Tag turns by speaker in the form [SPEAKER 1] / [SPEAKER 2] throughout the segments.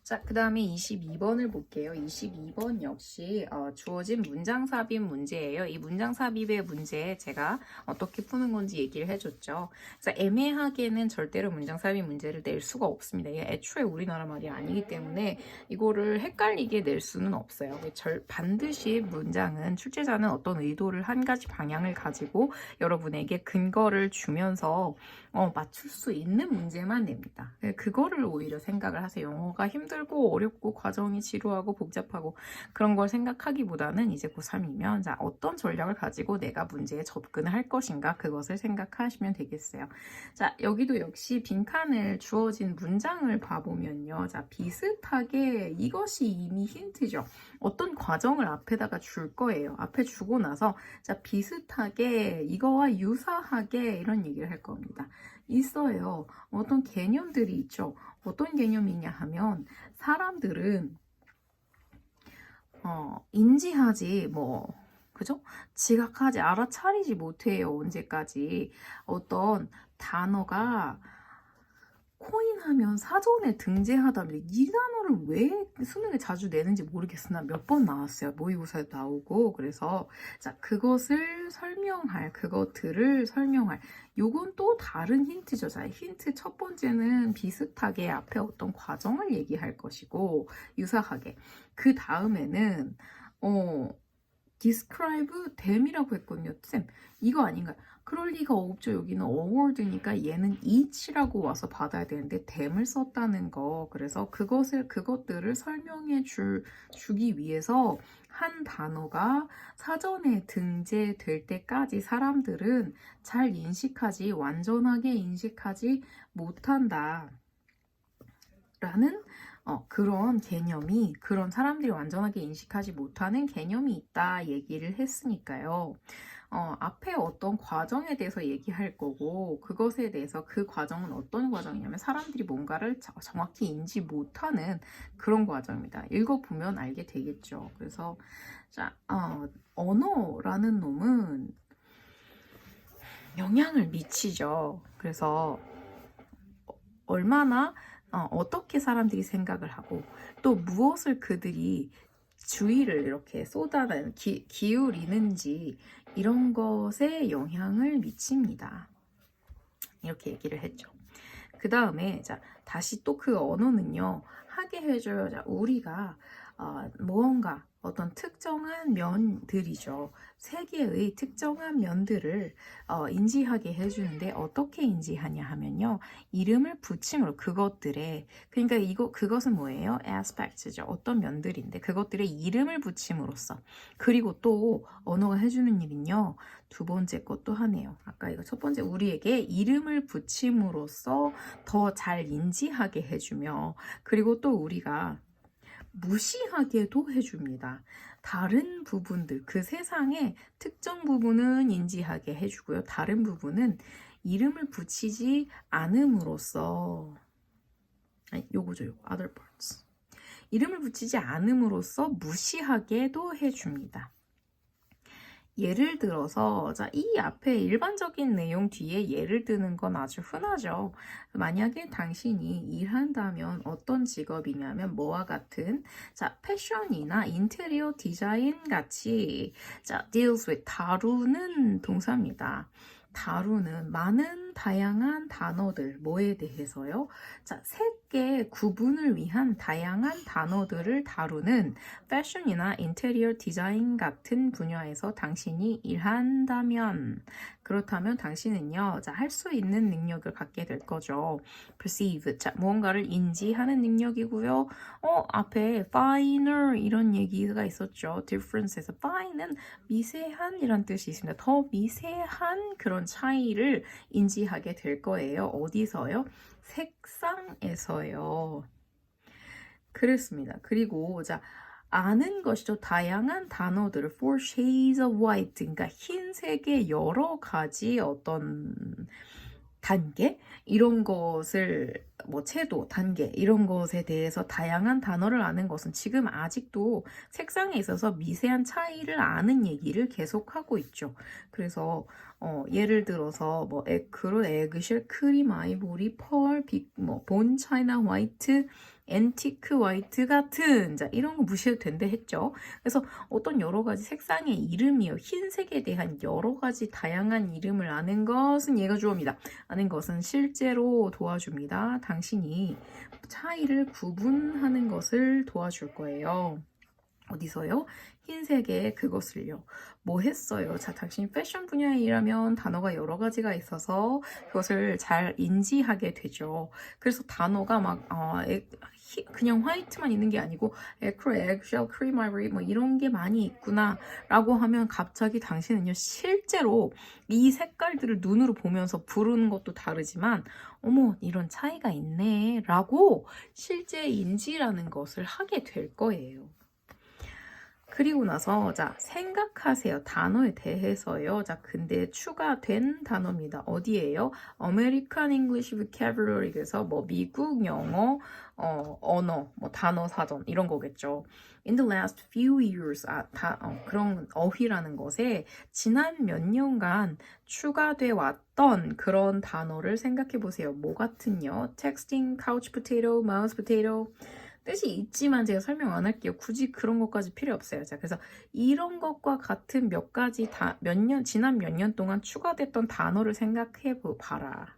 [SPEAKER 1] 자, 그 다음에 22번을 볼게요. 22번 역시 주어진 문장 삽입 문제예요. 이 문장 삽입의 문제 제가 어떻게 푸는 건지 얘기를 해줬죠. 그래서 애매하게는 절대로 문장 삽입 문제를 낼 수가 없습니다. 이게 애초에 우리나라 말이 아니기 때문에 이거를 헷갈리게 낼 수는 없어요. 반드시 문장은 출제자는 어떤 의도를 한 가지 방향을 가지고 여러분에게 근거를 주면서 맞출 수 있는 문제만 냅니다. 그거를 오히려 생각을 하세요. 영어가 힘들고 어렵고 과정이 지루하고 복잡하고 그런 걸 생각하기보다는 이제 고3이면 자, 어떤 전략을 가지고 내가 문제에 접근을 할 것인가 그것을 생각하시면 되겠어요. 자, 여기도 역시 빈칸을 주어진 문장을 봐보면요. 자, 비슷하게 이것이 이미 힌트죠. 어떤 과정을 앞에다가 줄 거예요. 앞에 주고 나서 자, 비슷하게 이거와 유사하게 이런 얘기를 할 겁니다. 있어요. 어떤 개념들이 있죠. 어떤 개념이냐 하면 사람들은 인지하지 그죠? 지각하지 알아차리지 못해요. 언제까지 어떤 단어가 코인하면 사전에 등재하다면 이 단어를 왜 수능에 자주 내는지 모르겠어. 나 몇 번 나왔어요. 모의고사에 나오고. 그래서 자, 그것들을 설명할 요건 또 다른 힌트죠. 자, 힌트 첫 번째는 비슷하게 앞에 어떤 과정을 얘기할 것이고 유사하게 그 다음에는 describe them이라고 했거든요. 쌤, 이거 아닌가요? 그럴 리가 없죠. 여기는 award니까 얘는 each라고 와서 받아야 되는데 them을 썼다는 거. 그래서 그것들을 설명해 주기 위해서 한 단어가 사전에 등재될 때까지 사람들은 완전하게 인식하지 못한다. 라는 그런 개념이 그런 사람들이 완전하게 인식하지 못하는 개념이 있다 얘기를 했으니까요. 앞에 어떤 과정에 대해서 얘기할 거고 그것에 대해서 그 과정은 어떤 과정이냐면 사람들이 뭔가를 정확히 인지 못하는 그런 과정입니다. 읽어보면 알게 되겠죠. 그래서 자, 언어라는 놈은 영향을 미치죠. 그래서 얼마나 어떻게 사람들이 생각을 하고 또 무엇을 그들이 주의를 이렇게 기울이는지 이런 것에 영향을 미칩니다. 이렇게 얘기를 했죠. 그 다음에 자, 다시 또 그 언어는요 하게 해줘요. 자, 우리가 무언가 어떤 특정한 면들이죠. 세계의 특정한 면들을 인지하게 해주는데 어떻게 인지하냐 하면요. 이름을 붙임으로 그러니까 그것은 뭐예요? aspects죠. 어떤 면들인데 그것들의 이름을 붙임으로써 그리고 또 언어가 해주는 일은요. 두 번째 것도 하네요. 아까 이거 첫 번째 우리에게 이름을 붙임으로써 더 잘 인지하게 해주며 그리고 또 우리가 무시하게도 해줍니다. 다른 부분들, 그 세상의 특정 부분은 인지하게 해주고요. 다른 부분은 이름을 붙이지 않음으로써 요거죠. other parts. 이름을 붙이지 않음으로써 무시하게도 해줍니다. 예를 들어서 자, 이 앞에 일반적인 내용 뒤에 예를 드는 건 아주 흔하죠. 만약에 당신이 일한다면 어떤 직업이냐면 뭐와 같은 자, 패션이나 인테리어 디자인 같이 자, deals with 다루는 동사입니다. 다루는 많은 다양한 단어들 뭐에 대해서요? 자, 색의 구분을 위한 다양한 단어들을 다루는 패션이나 인테리어 디자인 같은 분야에서 당신이 일한다면 그렇다면 당신은요, 자, 할 수 있는 능력을 갖게 될 거죠. perceive, 자, 무언가를 인지하는 능력이고요. 앞에 finer 이런 얘기가 있었죠. difference에서 fine은 미세한 이란 뜻이 있습니다. 더 미세한 그런 차이를 인지하게 될 거예요. 어디서요? 색상에서요. 그렇습니다. 그리고 자, 아는 것이죠. 다양한 단어들을 four shades of white 그러니까 흰색의 여러 가지 어떤 단계 이런 것을 채도 단계 이런 것에 대해서 다양한 단어를 아는 것은 지금 아직도 색상에 있어서 미세한 차이를 아는 얘기를 계속하고 있죠. 그래서 예를 들어서 에크로, 에그쉘, 크림, 아이보리, 펄, 본, 차이나, 화이트 앤티크 화이트 같은 자 이런 거 무시해도 된다 했죠. 그래서 어떤 여러 가지 색상의 이름이요. 흰색에 대한 여러 가지 다양한 이름을 아는 것은 얘가 주어입니다. 아는 것은 실제로 도와줍니다. 당신이 차이를 구분하는 것을 도와줄 거예요. 어디서요? 흰색의 그것을요. 뭐 했어요? 자, 당신이 패션 분야에 일하면 단어가 여러 가지가 있어서 그것을 잘 인지하게 되죠. 그래서 단어가 막 그냥 화이트만 있는 게 아니고 에크로, 에그쉘, 크림, 아이보리 뭐 이런 게 많이 있구나 라고 하면 갑자기 당신은요 실제로 이 색깔들을 눈으로 보면서 부르는 것도 다르지만 어머 이런 차이가 있네 라고 실제 인지라는 것을 하게 될 거예요. 그리고 나서 자 생각하세요. 단어에 대해서요. 자 근데 추가된 단어입니다. 어디예요? American English Vocabulary에서 뭐 미국 영어 언어 뭐 단어 사전 이런 거겠죠. In the last few years 그런 어휘라는 것에 지난 몇 년간 추가돼 왔던 그런 단어를 생각해 보세요. 뭐 같은요? Texting, couch potato, mouse potato 뜻이 있지만 제가 설명 안 할게요. 굳이 그런 것까지 필요 없어요. 자, 그래서 이런 것과 같은 몇 가지 지난 몇 년 동안 추가됐던 단어를 생각해 봐라.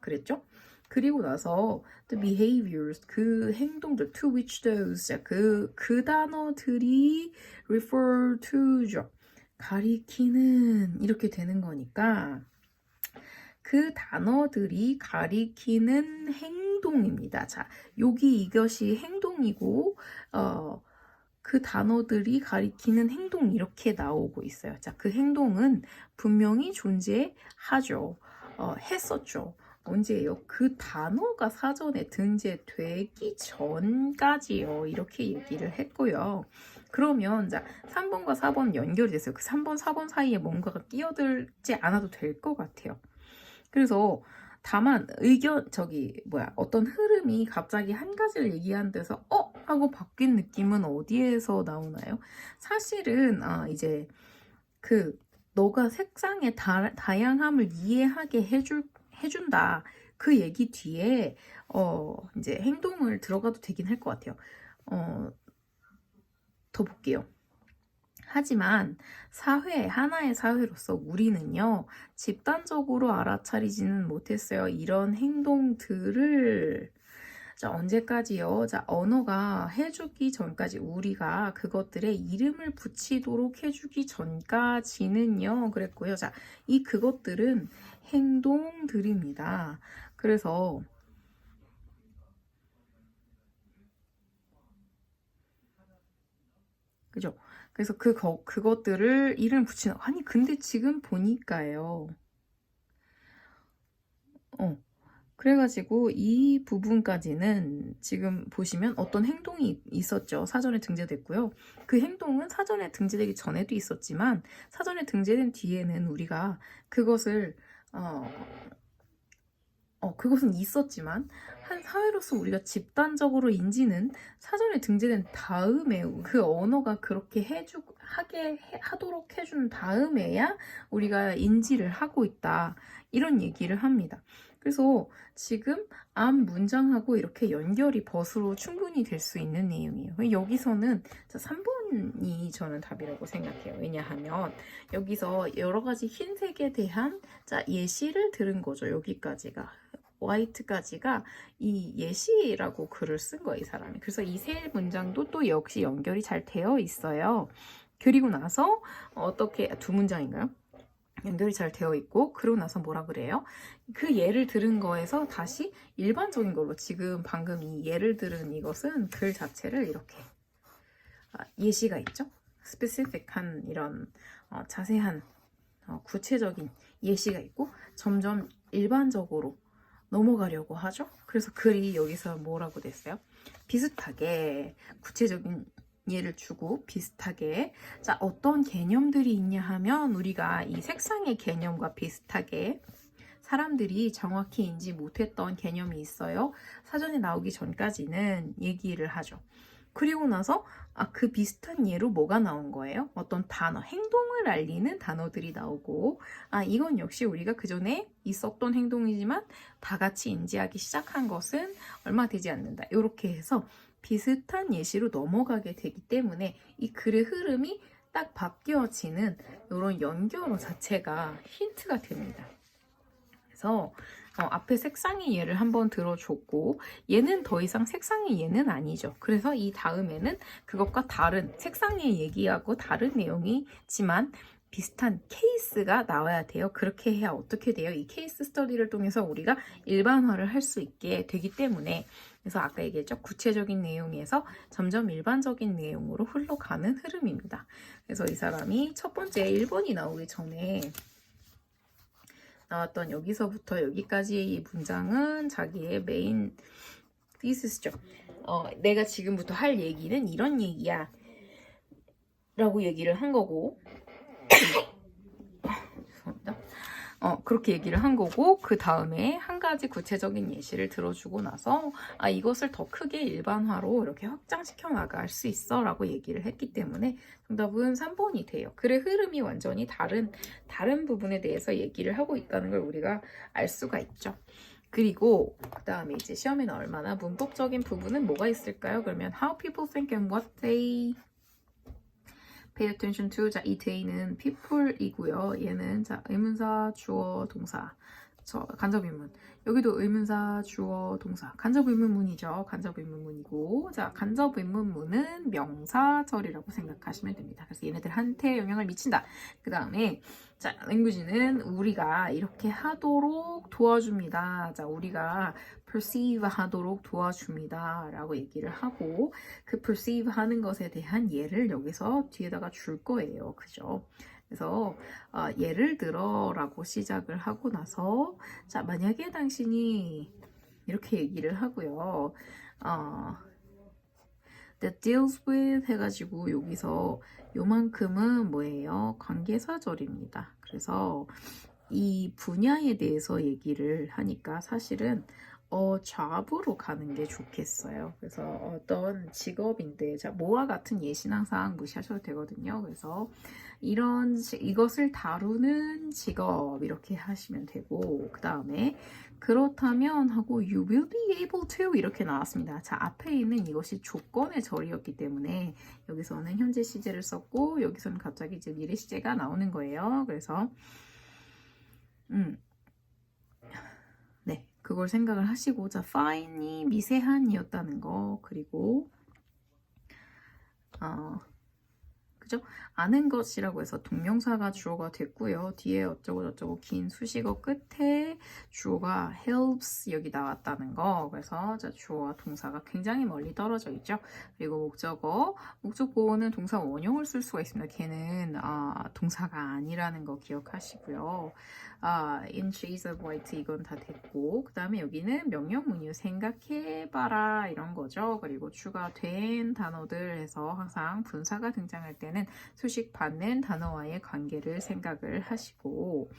[SPEAKER 1] 그랬죠? 그리고 나서 the behaviors, 그 행동들, to which those, 자, 그 단어들이 refer to죠. 가리키는 이렇게 되는 거니까 그 단어들이 가리키는 행동입니다. 자, 여기 이것이 행동이고 그 단어들이 가리키는 행동 이렇게 나오고 있어요. 자, 그 행동은 분명히 존재하죠. 했었죠. 언제예요? 그 단어가 사전에 등재되기 전까지요. 이렇게 얘기를 했고요. 그러면 자 3번과 4번 연결이 됐어요. 그 3번, 4번 사이에 뭔가가 끼어들지 않아도 될 것 같아요. 그래서 다만 어떤 흐름이 갑자기 한 가지를 얘기하는 데서 하고 바뀐 느낌은 어디에서 나오나요? 사실은 이제 너가 색상의 다양함을 이해하게 해준다. 그 얘기 뒤에 이제 행동을 들어가도 되긴 할 것 같아요. 더 볼게요. 하지만 하나의 사회로서 우리는요, 집단적으로 알아차리지는 못했어요. 이런 행동들을. 자, 언제까지요? 자, 언어가 해주기 전까지 우리가 그것들의 이름을 붙이도록 해주기 전까지는요, 그랬고요. 자, 이 그것들은 행동들입니다. 그래서 그죠? 그래서 그것들을 이름 붙이는 아니 근데 지금 보니까요. 그래가지고 이 부분까지는 지금 보시면 어떤 행동이 있었죠. 사전에 등재됐고요. 그 행동은 사전에 등재되기 전에도 있었지만 사전에 등재된 뒤에는 우리가 그것을 그것은 있었지만 한 사회로서 우리가 집단적으로 인지는 사전에 등재된 다음에 그 언어가 그렇게 하도록 해준 다음에야 우리가 인지를 하고 있다. 이런 얘기를 합니다. 그래서 지금 앞 문장하고 이렇게 연결이 벗으로 충분히 될 수 있는 내용이에요. 여기서는 3번이 저는 답이라고 생각해요. 왜냐하면 여기서 여러 가지 흰색에 대한 예시를 들은 거죠. 여기까지가. 화이트까지가 이 예시라고 글을 쓴 거예요, 이 사람이. 그래서 이 세 문장도 또 역시 연결이 잘 되어 있어요. 그리고 나서 두 문장인가요? 연결이 잘 되어 있고 그러고 나서 뭐라 그래요? 그 예를 들은 거에서 다시 일반적인 걸로 지금 방금 이 예를 들은 이것은 글 자체를 이렇게 예시가 있죠? 스페시픽한 이런 자세한 구체적인 예시가 있고 점점 일반적으로 넘어가려고 하죠. 그래서 글이 여기서 뭐라고 됐어요? 비슷하게 구체적인 예를 주고 비슷하게 자 어떤 개념들이 있냐 하면 우리가 이 색상의 개념과 비슷하게 사람들이 정확히 인지 못했던 개념이 있어요. 사전에 나오기 전까지는 얘기를 하죠. 그리고 나서 그 비슷한 예로 뭐가 나온 거예요? 어떤 단어, 행동을 알리는 단어들이 나오고 이건 역시 우리가 그전에 있었던 행동이지만 다 같이 인지하기 시작한 것은 얼마 되지 않는다. 이렇게 해서 비슷한 예시로 넘어가게 되기 때문에 이 글의 흐름이 딱 바뀌어지는 이런 연결어 자체가 힌트가 됩니다. 그래서 앞에 색상의 예를 한번 들어줬고 얘는 더 이상 색상의 예는 아니죠. 그래서 이 다음에는 그것과 다른 색상의 얘기하고 다른 내용이지만 비슷한 케이스가 나와야 돼요. 그렇게 해야 어떻게 돼요? 이 케이스 스터디를 통해서 우리가 일반화를 할 수 있게 되기 때문에 그래서 아까 얘기했죠. 구체적인 내용에서 점점 일반적인 내용으로 흘러가는 흐름입니다. 그래서 이 사람이 첫 번째 1번이 나오기 전에 나왔던 여기서부터 여기까지의 이 문장은 자기의 메인 thesis,죠. 내가 지금부터 할 얘기는 이런 얘기야 라고 얘기를 한 거고 죄송합니다. 그렇게 얘기를 한 거고 그 다음에 한 가지 구체적인 예시를 들어주고 나서 이것을 더 크게 일반화로 이렇게 확장시켜 나갈 수 있어 라고 얘기를 했기 때문에 정답은 3번이 돼요. 글의 흐름이 완전히 다른 부분에 대해서 얘기를 하고 있다는 걸 우리가 알 수가 있죠. 그리고 그 다음에 이제 시험에 나올 만한 문법적인 부분은 뭐가 있을까요? 그러면 how people think and what they pay attention to. 자, 이 they는 people이고요. 얘는 자, 의문사, 주어, 동사. 간접의문. 여기도 의문사, 주어, 동사. 간접의문문이죠. 간접의문문이고. 자, 간접의문문은 명사절이라고 생각하시면 됩니다. 그래서 얘네들한테 영향을 미친다. 그 다음에 자, 랭귀지는 우리가 이렇게 하도록 도와줍니다. 자, 우리가 perceive 하도록 도와줍니다. 라고 얘기를 하고 그 perceive 하는 것에 대한 예를 여기서 뒤에다가 줄 거예요. 그죠? 그래서 예를 들어 라고 시작을 하고 나서 자, 만약에 당신이 이렇게 얘기를 하고요. that deals with 해가지고 여기서 요만큼은 뭐예요? 관계사절입니다. 그래서 이 분야에 대해서 얘기를 하니까 사실은 job으로 가는 게 좋겠어요. 그래서 어떤 직업인데 자, 뭐와 같은 예시는 항상 무시하셔도 되거든요. 그래서 이것을 다루는 직업 이렇게 하시면 되고 그 다음에 그렇다면 하고 you will be able to 이렇게 나왔습니다. 자, 앞에 있는 이것이 조건의 절이었기 때문에 여기서는 현재 시제를 썼고 여기서는 갑자기 이제 미래 시제가 나오는 거예요. 그래서 네, 그걸 생각을 하시고 자, fine이 미세한이었다는 거 그리고 그죠? 아는 것이라고 해서 동명사가 주어가 됐고요. 뒤에 어쩌고저쩌고 긴 수식어 끝에 주어가 helps 여기 나왔다는 거. 그래서 자, 주어와 동사가 굉장히 멀리 떨어져 있죠. 그리고 목적어는 동사 원형을 쓸 수가 있습니다. 걔는 동사가 아니라는 거 기억하시고요. in shades of white 이건 다 됐고 그 다음에 여기는 명령문이요. 생각해봐라 이런 거죠. 그리고 추가된 단어들 해서 항상 분사가 등장할 때는 수식 받는 단어와의 관계를 생각을 하시고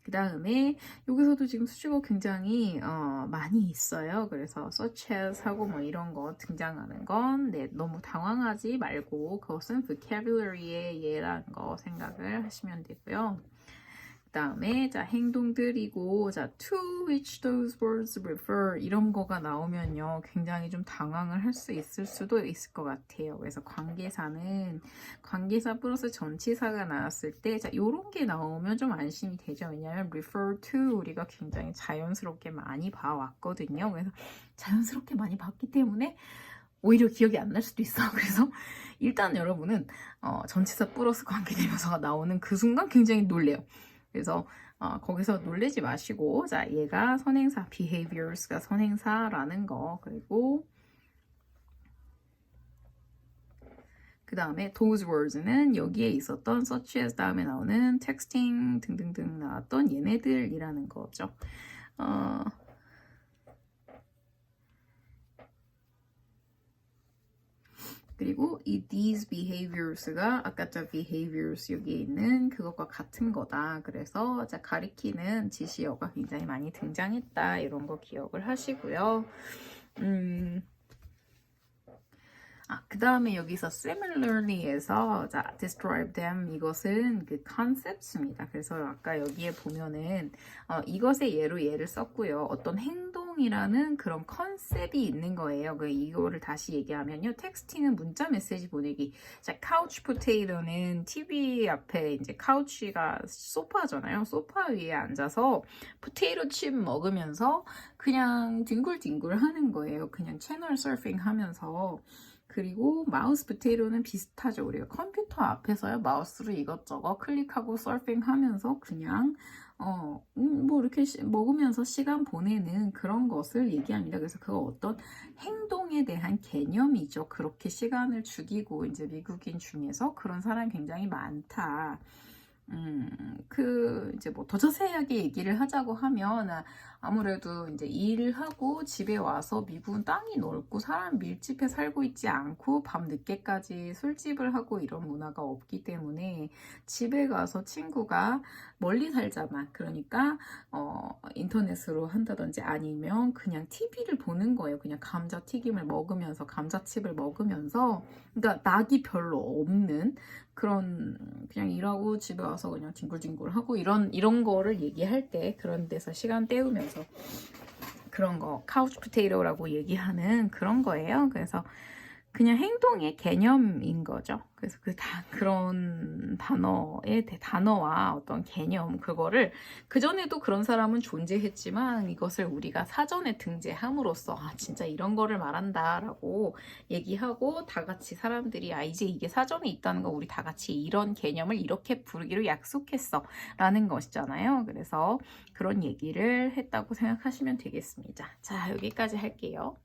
[SPEAKER 1] 그 다음에 여기서도 지금 수식어 굉장히 많이 있어요. 그래서 such as 하고 뭐 이런 거 등장하는 건 너무 당황하지 말고 그것은 vocabulary의 예라는 거 생각을 하시면 되고요. 그 다음에 자, 행동들이고 자, to which those words refer 이런 거가 나오면요 굉장히 좀 당황을 할 수 있을 수도 있을 것 같아요. 그래서 관계사는 관계사 플러스 전치사가 나왔을 때 자, 요런 게 나오면 좀 안심이 되죠. 왜냐하면 refer to 우리가 굉장히 자연스럽게 많이 봐왔거든요. 그래서 자연스럽게 많이 봤기 때문에 오히려 기억이 안 날 수도 있어. 그래서 일단 여러분은 전치사 플러스 관계대명사가 나오는 그 순간 굉장히 놀래요. 그래서 거기서 놀라지 마시고 자, 얘가 선행사 behaviors가 선행사라는 거 그리고 그 다음에 those words는 여기에 있었던 such as 다음에 나오는 texting 등등등 나왔던 얘네들이라는 거죠. 그리고 이 these behaviors가 아까 저 behaviors 여기에 있는 그것과 같은 거다. 그래서 자, 가리키는 지시어가 굉장히 많이 등장했다. 이런 거 기억을 하시고요. 그 다음에 여기서 similarly에서 자, describe them 이것은 그 concepts입니다. 그래서 아까 여기에 보면은 이것의 예로 얘를 썼고요. 어떤 행동이라는 그런 컨셉이 있는 거예요. 이거를 다시 얘기하면요. 텍스팅은 문자 메시지 보내기. 자, couch potato는 TV 앞에 이제 couch가 소파잖아요. 소파 위에 앉아서 포테이토 칩 먹으면서 그냥 뒹굴뒹굴 하는 거예요. 그냥 채널 서핑 하면서. 그리고 마우스 포테이토는 비슷하죠. 우리가 컴퓨터 앞에서요. 마우스로 이것저것 클릭하고 서핑하면서 그냥 뭐 이렇게 먹으면서 시간 보내는 그런 것을 얘기합니다. 그래서 그거 어떤 행동에 대한 개념이죠. 그렇게 시간을 죽이고 이제 미국인 중에서 그런 사람이 굉장히 많다. 이제 뭐 더 자세하게 얘기를 하자고 하면 아무래도 이제 일하고 집에 와서 미국은 땅이 넓고 사람 밀집해 살고 있지 않고 밤 늦게까지 술집을 하고 이런 문화가 없기 때문에 집에 가서 친구가 멀리 살자만 그러니까 인터넷으로 한다든지 아니면 그냥 TV를 보는 거예요. 그냥 감자튀김을 먹으면서 감자칩을 먹으면서 그러니까 낙이 별로 없는 그런 그냥 일하고 집에 와서 그냥 뒹굴뒹굴 하고 이런 거를 얘기할 때 그런 데서 시간 때우면서 그런 거 카우치 포테이토라고 얘기하는 그런 거예요. 그래서 그냥 행동의 개념인 거죠. 그래서 그런 단어와 어떤 개념 그거를 그전에도 그런 사람은 존재했지만 이것을 우리가 사전에 등재함으로써 진짜 이런 거를 말한다라고 얘기하고 다 같이 사람들이 이제 이게 사전에 있다는 거 우리 다 같이 이런 개념을 이렇게 부르기로 약속했어 라는 것이잖아요. 그래서 그런 얘기를 했다고 생각하시면 되겠습니다. 자, 여기까지 할게요.